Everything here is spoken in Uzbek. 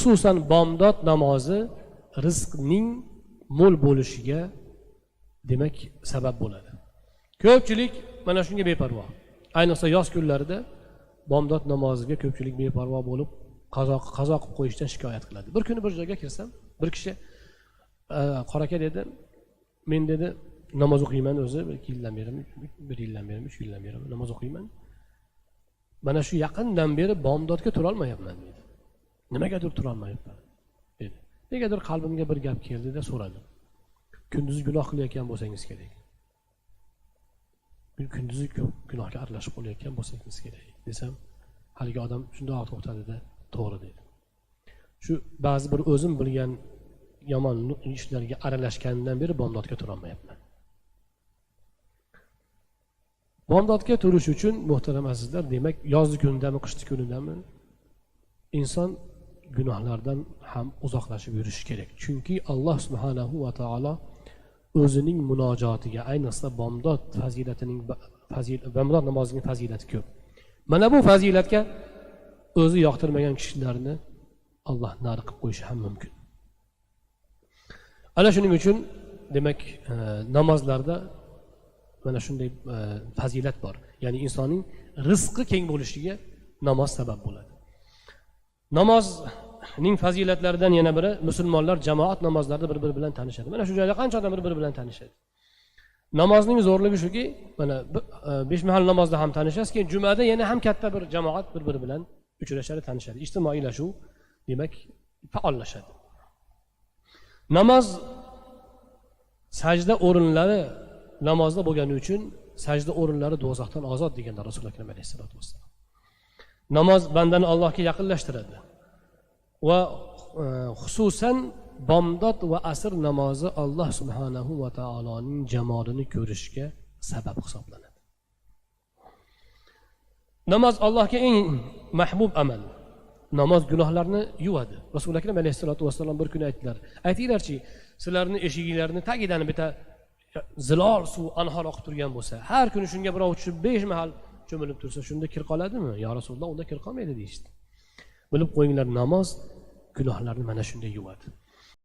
xususan bomdod namozi rizqning mo'l bo'lishiga demak sabab bo'ladi. Ko'pchilik mana shunga beparvo. Ayniqsa yoz kunlarida bomdod namoziga ko'pchilik beparvo bo'lib, qazo qilib qo'yishdan shikoyat qiladi. Bir kuni bir joyga kirsam, bir kishi qora aka dedi, men dedi namoz o'qiyman o'zi 2 yildan beri, 1 yildan beri, 3 yildan beri namoz o'qiyman. Mana shu yaqindan beri bomdodga tura olmayapman dedi. Nimagadir tura olmayapman dedi. Negadir qalbimga bir gap keldi-da so'radim. Kunduzi gunoh qilayotgan bo'lsangiz kerak. Kunduzi gunohga aralashib qolayotgan bo'lsangiz kerak desam, haligi odam shundoq to'xtadi-da, to'g'ri dedi. Shu ba'zi bir o'zim bilgan yomon ishlarga aralashgandan beri bomdodga tura olmayapman. Bomdodga turish uchun muhtaram azizlar, demak yozgi kundami, qishki kundami inson gunohlardan ham uzoqlashib yurishi kerak. Chunki Alloh subhanahu va taolo o'zining munojotiga, ayniqsa bomdod fazilatining bomdod namozining fazilati ko'p. Mana bu fazilatga o'zi yoqtirmagan kishilarni Alloh nari qilib qo'yishi ham mumkin. Ana shuning uchun demak namozlarda mana shunday fazilat bor. Ya'ni insonning rizqi keng bo'lishiga namoz sabab bo'ladi. Namozning fazilatlaridan yana biri musulmonlar jamoat namozlarida bir-biri bilan tanishadi. Mana shu joyda qancha odam bir-biri bilan tanishadi. Namozning zo'rligi shuki, mana 5 mahal namozda ham tanishasiz, keyin jumada yana ham katta bir jamoat bir-biri bilan uchrashadi, tanishadi. Ijtimoiylashuv demak faollashadi. Namoz sajda o'rinlari namozda bo'lgani uchun sajda o'rinlari do'zaxdan ozod deganlar Rasululloh akram alayhisolatu vassalom. Namoz bandani Allohga yaqinlashtiradi va xususan bomdod va asr namozi Alloh subhanahu va taoloning jamolini ko'rishga sabab hisoblanadi. Namoz Allohga eng mahbub amal. Namoz gunohlarni yuvadi. Rasululloh akram alayhisolatu vassalom bir kun aytdilar. Aytinglarchi, sizlarni eshiginglarni tagidan bitta zilol suv anhor oqib turgan bo'lsa, har kuni shunga birov tushib 5 mahal cho'milib tursa, shunda kir qoladimi? Ya Rasululloh, unda kir qolmaydi deyishdi. Bilib qo'yinglar, namoz gunohlarni mana shunday yuvadi.